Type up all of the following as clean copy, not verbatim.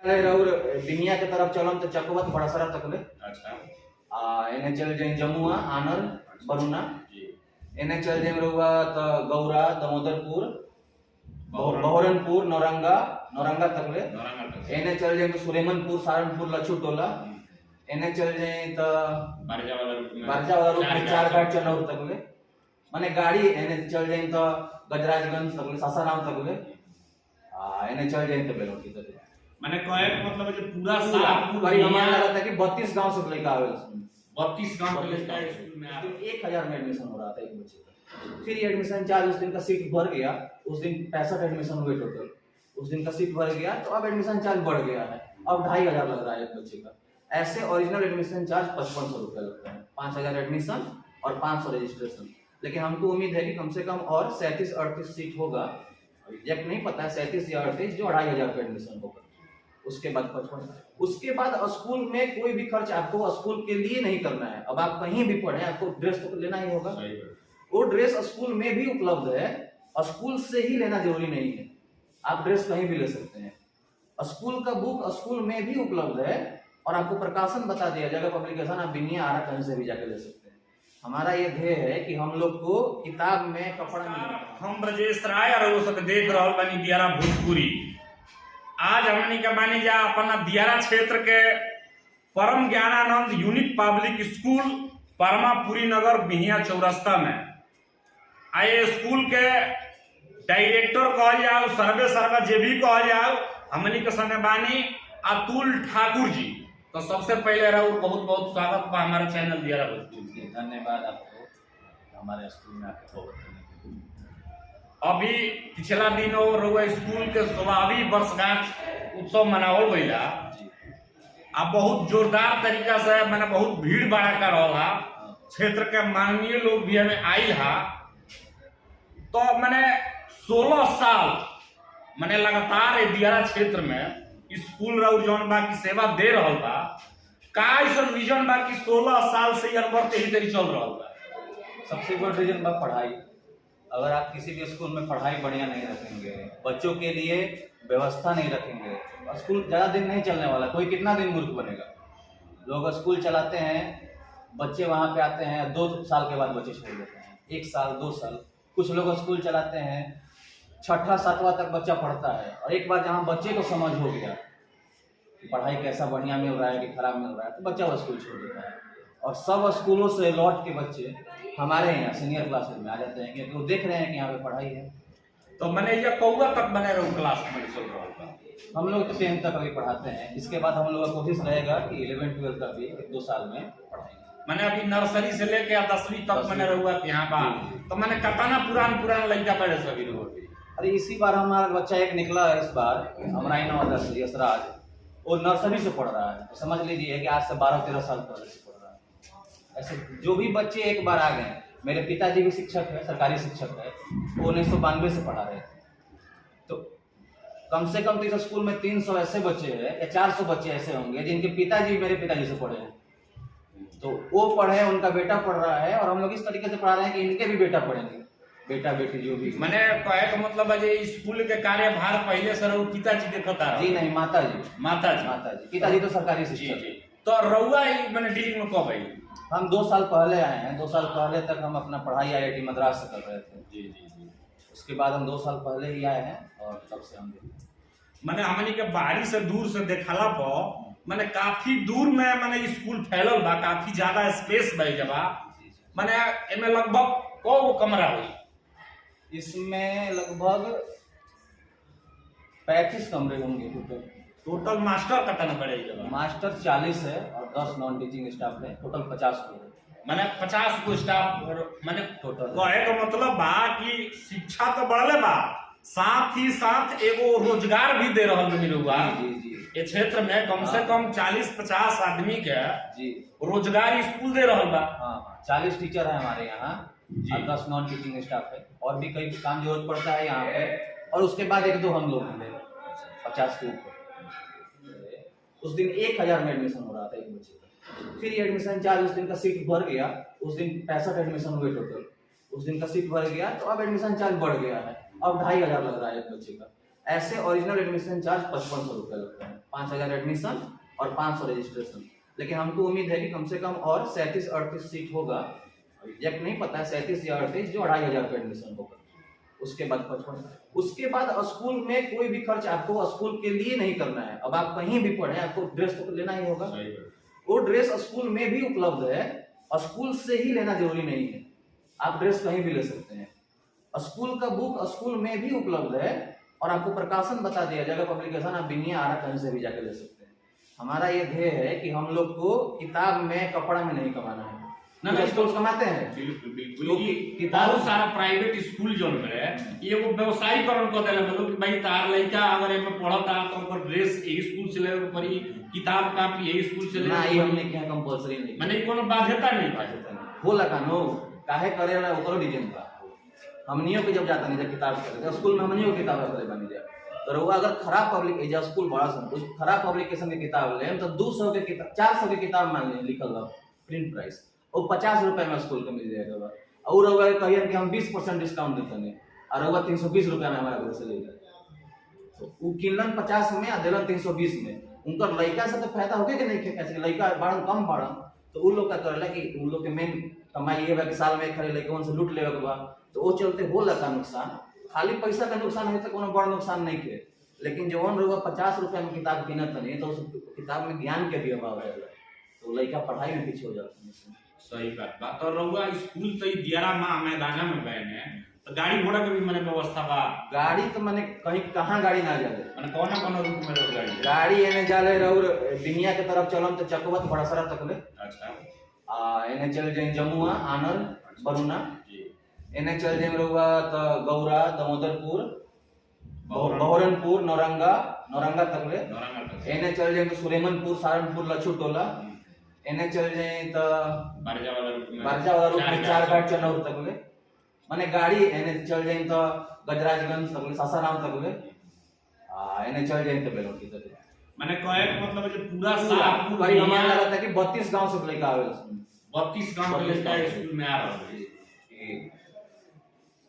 और बिनिया के तरफ चलम तो चकवत बड़सरा तकले। अच्छा एने चल जाए जमुआ आनर बरुना एने चल जाए रहुआ तो गौरा दामोदरपुर बहरनपुर नौरंगा नौरंगा तकले। एने चल जाए तो सुरेमनपुर सारनपुर लच्छू टोला। एने चल जाए तो बारजा वाला रूट में 4 घाट चनौर तकले। माने गाड़ी एने चल जाए तो गजराजगंज तकले सासाराम तकले। एने चल जाए तो बेलोटी तकले। माने कहे मतलब जो पूरा साहपुर करीब हमारा लगा था कि 32 गांव से लेकर आवे उसमें 32 गांव के लेकर स्कूल में आ 1000 में एडमिशन हो रहा था एक बच्चे का। फिर एडमिशन चार्ज उस दिन का सीट भर गया। उस दिन 65 एडमिशन हुए टोटल। उस दिन का सीट भर गया तो अब एडमिशन चार्ज बढ़ गया है। अब 2500 लग रहा है एक बच्चे का। ऐसे ओरिजिनल एडमिशन चार्ज 5500 रुपया लगता है। 5000 एडमिशन और 500 रजिस्ट्रेशन। लेकिन हमको उम्मीद है कि कम से कम और 37-38 सीट होगा। एग्जैक्ट नहीं पता है 37 या 38 जो 2500 पे एडमिशन होगा। उसके बाद 55। उसके बाद स्कूल में कोई भी खर्च आपको स्कूल के लिए नहीं करना है। अब आप कहीं भी पढ़े आपको ड्रेस तो लेना ही होगा। वो ड्रेस स्कूल में भी उपलब्ध है। स्कूल से ही लेना जरूरी नहीं है। आप ड्रेस कहीं भी ले सकते हैं। स्कूल का बुक स्कूल में भी उपलब्ध है और आपको प्रकाशन बता दिया जाएगा पब्लिकेशन आप बिनिया आरा कहीं से भी जाके ले सकते हैं। हमारा ये ध्येय है कि हम लोग को किताब में कपड़ा हम ब्रजेश राय और वो सब देख रहल बानी दियारा भोजपुरी। आज हमनी के मानी जा अपना दियारा क्षेत्र के परम ज्ञानानंद यूनिक पब्लिक स्कूल परमापुरी नगर बिहिया चौरस्ता में आए स्कूल के डायरेक्टर कहल जाओ सर्वे जे भी कहल जाओ हमनी के संगे बानी अतुल ठाकुर जी। तो सबसे पहले बहुत बहुत स्वागत बा हमारे चैनल दियारा भोजपुरी। धन्यवाद आपको हमारे स्कूल में आके खबर करने के लिए। अभी पिछला दिन रउआ स्कूल के 16वीं वर्षगांठ उत्सव मनावल गइला। आ बहुत जोरदार तरीका से मैंने बहुत भीड़ भड़ाका रहा। क्षेत्र के माननीय लोग भी हमें आई हा। तो मैंने 16 साल मैंने लगातार दियारा क्षेत्र में स्कूल रउर जौन बा की सेवा दे रहल बा। का ऐसा रीजन बा कि 16 साल से अनवर्त यही तरी चल रहल बा? सबसे बड़ा रीजन बा पढ़ाई। अगर आप किसी भी स्कूल में पढ़ाई बढ़िया नहीं रखेंगे, बच्चों के लिए व्यवस्था नहीं रखेंगे, स्कूल ज़्यादा दिन नहीं चलने वाला। कोई कितना दिन मूर्ख बनेगा। लोग स्कूल चलाते हैं, बच्चे वहाँ पे आते हैं, 2 साल के बाद बच्चे छोड़ देते हैं, 1 साल 2 साल। कुछ लोग स्कूल चलाते हैं 6ठा 7वां तक बच्चा पढ़ता है और एक बार जहाँ बच्चे को समझ हो गया कि पढ़ाई कैसा बढ़िया मिल रहा है कि खराब मिल रहा है तो बच्चा वो स्कूल छोड़ देता है। और सब स्कूलों से लौट के बच्चे हमारे यहाँ सीनियर क्लासेस में आ जाते हैं क्योंकि वो देख रहे हैं कि यहाँ पे पढ़ाई है। तो मैंने ये कौआ तक बने रहो क्लास में चल रहा था। हम लोग तो 10th तक अभी पढ़ाते हैं। इसके बाद हम लोग का कोशिश रहेगा कि 11-12 का भी 1-2 साल में पढ़ाएंगे। मैंने अभी नर्सरी से लेके 10वीं तक मैंने रहुआ यहाँ बा। तो मैंने कतना पुरान लड़का पढ़े सभी लोग। अरे इसी बार हमारा बच्चा एक निकला है इस बार हमारा यशराज। वो नर्सरी से पढ़ रहा है। तो समझ लीजिए कि आज से 12-13 साल पहले से पढ़ रहा है। ऐसे जो भी बच्चे एक बार आ गए। मेरे पिताजी भी शिक्षक है, सरकारी शिक्षक है। वो 1992 से पढ़ा रहे थे। तो कम से कम इस स्कूल में 300 ऐसे बच्चे हैं या 400 बच्चे ऐसे होंगे जिनके पिताजी मेरे पिताजी से पढ़े हैं। तो वो पढ़े, उनका बेटा पढ़ रहा है और हम लोग इस तरीके से पढ़ा रहे हैं कि इनके भी बेटा पढ़ेंगे, बेटा बेटी जो भी। मैंने कहे का मतलब है स्कूल के कार्यभार पहले से रहो पिताजी देखता है? जी नहीं, माताजी। पिताजी तो सरकारी शिक्षक है। तो रउआ मैंने डीलिंग में कब आई? हम 2 साल पहले आए हैं। 2 साल पहले तक हम अपना पढ़ाई IIT मद्रास से कर रहे थे। जी। उसके बाद हम 2 साल पहले ही आए हैं और तब से हम मैंने हमनी के बाहरी से दूर से देखला पर मैंने काफी दूर में मैंने स्कूल फैलल बा, काफी ज्यादा स्पेस बा। मैंने इनमें लगभग को कमरा हुई? इसमें लगभग 35 कमरे होंगे टोटल मास्टर कितना पड़ेगा? मास्टर 40 है और 10 नॉन टीचिंग स्टाफ है। टोटल 50 को है। मैंने 50 को स्टाफ मैंने टोटल कहे का मतलब बा कि शिक्षा तो बढ़ले बा, साथ ही साथ एगो रोजगार भी दे रहा जी। ये क्षेत्र में कम से कम 40-50 आदमी के जी रोजगार स्कूल दे रहा बा। हाँ, 40 टीचर है हमारे यहाँ और 10 नॉन टीचिंग स्टाफ है। और भी कई काम जरूरत पड़ता है यहाँ पे। और उसके बाद 1-2 हम लोग हैं 50 के ऊपर। उस दिन 1000 में एडमिशन हो रहा था एक बच्चे का। फिर एडमिशन चार्ज उस दिन का सीट भर गया। उस दिन 65 एडमिशन हुए टोटल। उस दिन का सीट भर गया तो अब एडमिशन चार्ज बढ़ गया है। अब 2500 लग रहा है एक बच्चे का। ऐसे ओरिजिनल एडमिशन चार्ज 5500 रुपये लगता है, 5000 एडमिशन और 500 रजिस्ट्रेशन। लेकिन हमको उम्मीद है कि कम से कम और 37-38 सीट होगा, एग्जैक्ट नहीं पता है, 37 या 38, जो 2500 का एडमिशन होगा। उसके बाद 55, उसके बाद स्कूल में कोई भी खर्च आपको स्कूल के लिए नहीं करना है। अब आप कहीं भी पढ़े, आपको ड्रेस तो लेना ही होगा, वो ड्रेस स्कूल में भी उपलब्ध है, स्कूल से ही लेना जरूरी नहीं है, आप ड्रेस कहीं भी ले सकते हैं। स्कूल का बुक स्कूल में भी उपलब्ध है, और आपको प्रकाशन बता दिया जाएगा, पब्लिकेशन आप बिनिया आरा कहीं से भी जाकर ले सकते हैं। हमारा ये ध्येय है कि हम लोग को किताब में कपड़ा में नहीं कमाना है, ना स्कूल कमाते हैं। बिल्कुल किताब बहुत सारा प्राइवेट स्कूल जो है ये वो व्यवसायीकरण कर देला, मतलब कि भाई तार लड़का अगर एमे पढ़ता तो ओकर ड्रेस यही स्कूल से लेवे पड़ी, किताब कापी यही स्कूल से ना, लेवे ये हमने किया कंपलसरी नहीं, माने कोनो बाध्यता नहीं होला कानो काहे करेला ओकरो डिजाइन बा। हमनियो के जब जाता नहीं, जब किताब करे स्कूल में हमनियो किताब करे बनी जाए, तो रहुआ अगर खराब पब्लिक एजा स्कूल बड़ा सन कुछ खराब पब्लिकेशन की किताब ले तो 200 के किताब 400 के किताब मान ले लिखल बा प्रिंट प्राइस, और 50 रुपए में स्कूल को मिल जाएगा। और रहुआ कहिए कि हम 20% डिस्काउंट देते हैं, और रहुआ 320 रुपया में हमारा घर से ले जाए, तो वो किनलन 50 में आ दिलन 320 में, उनका लड़का से तो फायदा होके कि नहीं, कैसे लड़का बाड़न कम बाड़न, तो उन लोग का करेला कि उन लोग के मेन कमाई ये बा कि साल में खड़े लड़के से लूट लेवे के बा, तो वो चलते हो लगा नुकसान। खाली पैसा का नुकसान है तो कोनो बड़ा नुकसान नहीं थे, लेकिन जवन रहुआ 50 रुपया में किताब किनत नहीं, तो उस किताब में ज्ञान के भी अभाव रहेगा, तो लड़का पढ़ाई में पीछे हो जाता है। सही बात। तो रहुआ स्कूल तो दियारा मैदाना में गए हैं, तो गाड़ी घोड़ा के भी मैंने व्यवस्था बा? गाड़ी तो मैंने कहीं कहाँ गाड़ी ना जाले, मैंने कौन रूट में रह गाड़ी एने जाले और बिनिया के तरफ चलम तो चकवत बड़सरा तक ले। अच्छा। एने चल जाए जमुआ, आनंद, बरुना, एने चल जाए रहुआ तो गौरा, दामोदरपुर, बहरनपुर, नौरंगा तक ले। एने चल जाए तो सुलेमनपुर, सहारनपुर, लच्छू टोला। एने चल जाए तो बारजा वाला रूट में 4 घाट चनौर तक ले, माने गाड़ी एने चल जाए तो गजराजगंज तक ले, सासाराम तक ले, एने चल जाए तो बेलोटी तक ले। माने कहे मतलब जो पूरा साफ करीब हमारा लगा था कि 32 गांव से लेकर आवे, 32 गांव के लेकर स्कूल में आ रहा है।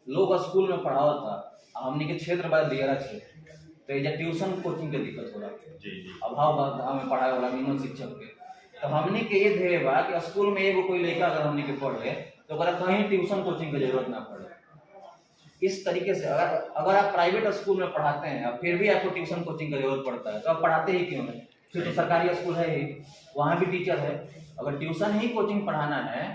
लोग स्कूल में पढ़ावा था, हमने के क्षेत्र बाद दियरा क्षेत्र, तो ये ट्यूशन कोचिंग के दिक्कत हो रहा है, अभाव हमें पढ़ाए वाला निमन शिक्षक के, तो हमने के ये ध्येय बा कि स्कूल में एगो कोई लड़का अगर हमने के पढ़े तो अगर कहीं ट्यूशन कोचिंग की जरूरत ना पड़े। इस तरीके से अगर आप प्राइवेट स्कूल में पढ़ाते हैं और फिर भी आपको ट्यूशन कोचिंग की जरूरत पड़ता है, तो आप पढ़ाते ही क्यों है? फिर तो सरकारी स्कूल है ही, वहाँ भी टीचर है। अगर ट्यूशन ही कोचिंग पढ़ाना है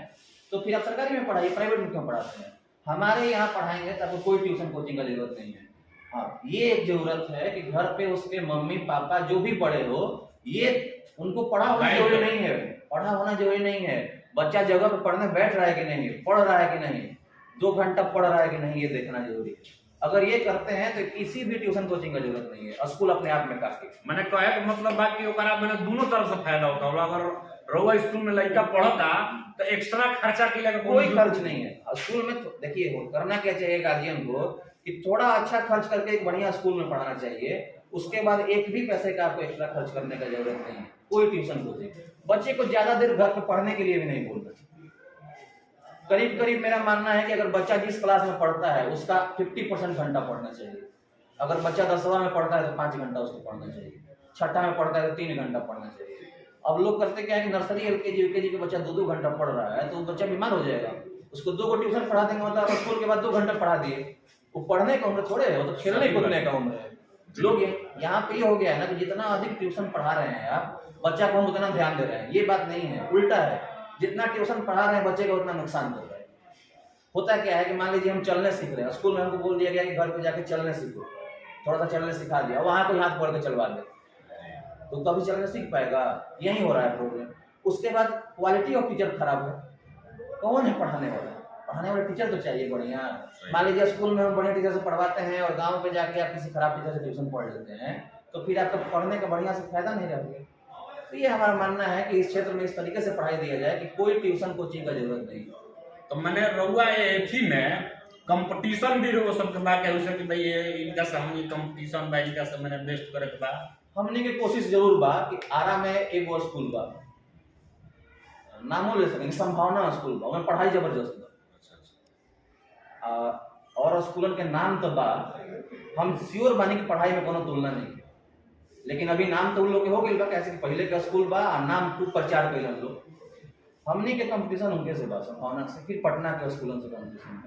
तो फिर आप सरकारी में पढ़ाइए, प्राइवेट में क्यों पढ़ाते हैं? हमारे यहाँ पढ़ाएंगे तो आपको कोई ट्यूशन कोचिंग का जरूरत नहीं है। हाँ, ये एक जरूरत है कि घर पे उसके मम्मी पापा जो भी बड़े हो, ये उनको पढ़ा होना जरूरी नहीं है, पढ़ा होना जरूरी नहीं है। बच्चा जगह पे पढ़ने बैठ रहा है कि नहीं, पढ़ रहा है कि नहीं, 2 घंटा पढ़ रहा है कि नहीं, ये देखना जरूरी है। अगर ये करते हैं तो किसी भी ट्यूशन कोचिंग का जरूरत नहीं है, स्कूल अपने आप में काफी। मैंने कहा कि मतलब बाकी ओकरा मैंने दोनों तरफ से फायदा होता है। अगर रहुआ स्कूल में लड़का पढ़ता तो एक्स्ट्रा खर्चा के लिए कोई खर्च नहीं है। स्कूल में तो देखिए करना क्या चाहिए गार्जियन को कि थोड़ा अच्छा खर्च करके एक बढ़िया स्कूल में पढ़ाना चाहिए, उसके बाद एक भी पैसे का आपको एक्स्ट्रा खर्च करने का जरूरत नहीं है। कोई ट्यूशन कोचिंग बच्चे को ज्यादा देर घर पे पढ़ने के लिए भी नहीं बोल रहे। करीब करीब मेरा मानना है कि अगर बच्चा जिस क्लास में पढ़ता है उसका 50% घंटा पढ़ना चाहिए। अगर बच्चा 10वां में पढ़ता है तो 5 घंटा उसको पढ़ना चाहिए, 6ठा में पढ़ता है तो 3 घंटा पढ़ना चाहिए। अब लोग करते क्या है कि नर्सरी एलकेजी यूकेजी के बच्चा 2-2 घंटा पढ़ रहा है तो बच्चा बीमार हो जाएगा। उसको 2 ट्यूशन पढ़ा देंगे, मतलब स्कूल के बाद 2 घंटा पढ़ा दिए, वो पढ़ने का उम्र थोड़े है, वो तो खेलने कूदने का उम्र है। लोग यहाँ पे हो गया है ना कि जितना अधिक ट्यूशन पढ़ा रहे हैं आप, बच्चा को हम उतना ध्यान दे रहे हैं। ये बात नहीं है, उल्टा है। जितना ट्यूशन पढ़ा रहे हैं बच्चे का उतना नुकसान कर रहे हैं। होता क्या है कि मान लीजिए हम चलने सीख रहे हैं, स्कूल में हमको बोल दिया गया कि घर पे जाके चलने सीखो, थोड़ा सा चलने सिखा दिया, वहां कोई हाथ पकड़ के चलवा दे तो कभी चलने सीख पाएगा? यही हो रहा है प्रॉब्लम। उसके बाद क्वालिटी ऑफ टीचर खराब है। कौन है पढ़ाने वाला? पढ़ाने वाले टीचर तो चाहिए बढ़िया। मान लीजिए स्कूल में हम बढ़िया टीचर से पढ़वाते हैं और गांव पे जाके आप किसी खराब टीचर से ट्यूशन पढ़ लेते हैं, तो फिर आपका पढ़ने का बढ़िया से फायदा नहीं रहेगा। तो ये हमारा मानना है कि इस क्षेत्र में इस तरीके से पढ़ाई दिया जाए कि कोई ट्यूशन कोचिंग का जरूरत नहीं। तो मैंने रहुआ एथी में कंपटीशन भी रहो सब बा के उसे कि भाई इनका से हम कंपटीशन बा, इनका से मैंने बेस्ट करे के बा। हमने की कोशिश जरूर बा कि आरा में एगो स्कूल बा, नामो ले सकें, संभावना स्कूल बा, ओमे पढ़ाई जबरदस्त बा। और स्कूलन के नाम तो बा, हम श्योर बानी की पढ़ाई में कोनो तुलना नहीं है, लेकिन अभी नाम तो उन लोग के हो गई बा, कैसे कि पहले का स्कूल बा और नाम खूब प्रचार कैल हम लोग। हमनी के कंपटीशन उनके से बा संभावना से, फिर पटना के स्कूलों से कंपटीशन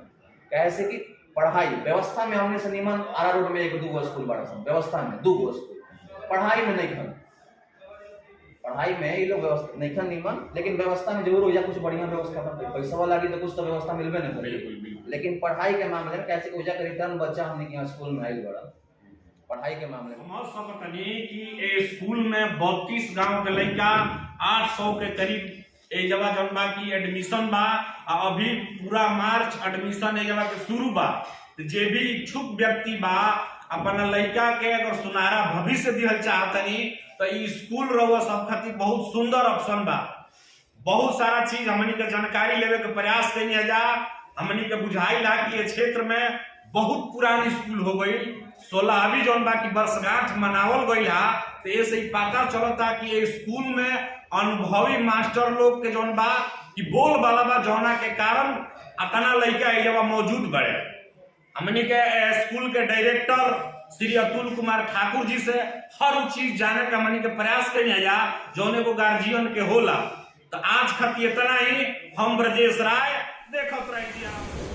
कैसे कि पढ़ाई व्यवस्था में हमने से निमन आरा रोड में 1-2 स्कूल बड़ा सन, व्यवस्था में 2 स्कूल, पढ़ाई में नहीं खन, पढ़ाई में ये लोग व्यवस्था नहीं खन निमन, लेकिन व्यवस्था में जरूर हो जाए कुछ बढ़िया व्यवस्था बन, पैसा वाला लगी तो कुछ तो व्यवस्था मिलबे नहीं करेगी, लेकिन पढ़ाई के मामले में कैसे हो जाए रिटर्न बच्चा हमने के यहाँ स्कूल में आयल बड़ा पढ़ाई के मामले में समझ सकतनी कि ए स्कूल में 32 गांव के लड़का 800 के करीब ए जगह जौन बा की एडमिशन बा, अभी पूरा मार्च एडमिशन ए जगह के शुरू बा। जे भी इच्छुक व्यक्ति बा अपन लड़का के अगर सुनहरा भविष्य दिहल चाहतनी तो ई स्कूल रहो सब खातिर बहुत सुंदर ऑप्शन बा। बहुत सारा चीज हमनी के जानकारी लेवे के प्रयास कइनी है जा, हमनी के बुझाई ला कि ये क्षेत्र में बहुत पुरानी स्कूल हो गई, 16वीं जौन बा की वर्षगांठ मनावल गई है, तो ये से पता चलता कि ये स्कूल में अनुभवी मास्टर लोग के जौन बा कि बोल वाला बा, जौना के कारण अतना लड़का ये जगह मौजूद बड़े। हमनी के स्कूल के डायरेक्टर श्री अतुल कुमार ठाकुर जी से हर चीज जाने का हमनी के प्रयास करिए जा जौने को गार्जियन के होला। तो आज खातिर इतना ही, हम ब्रजेश राय देखत रहिए।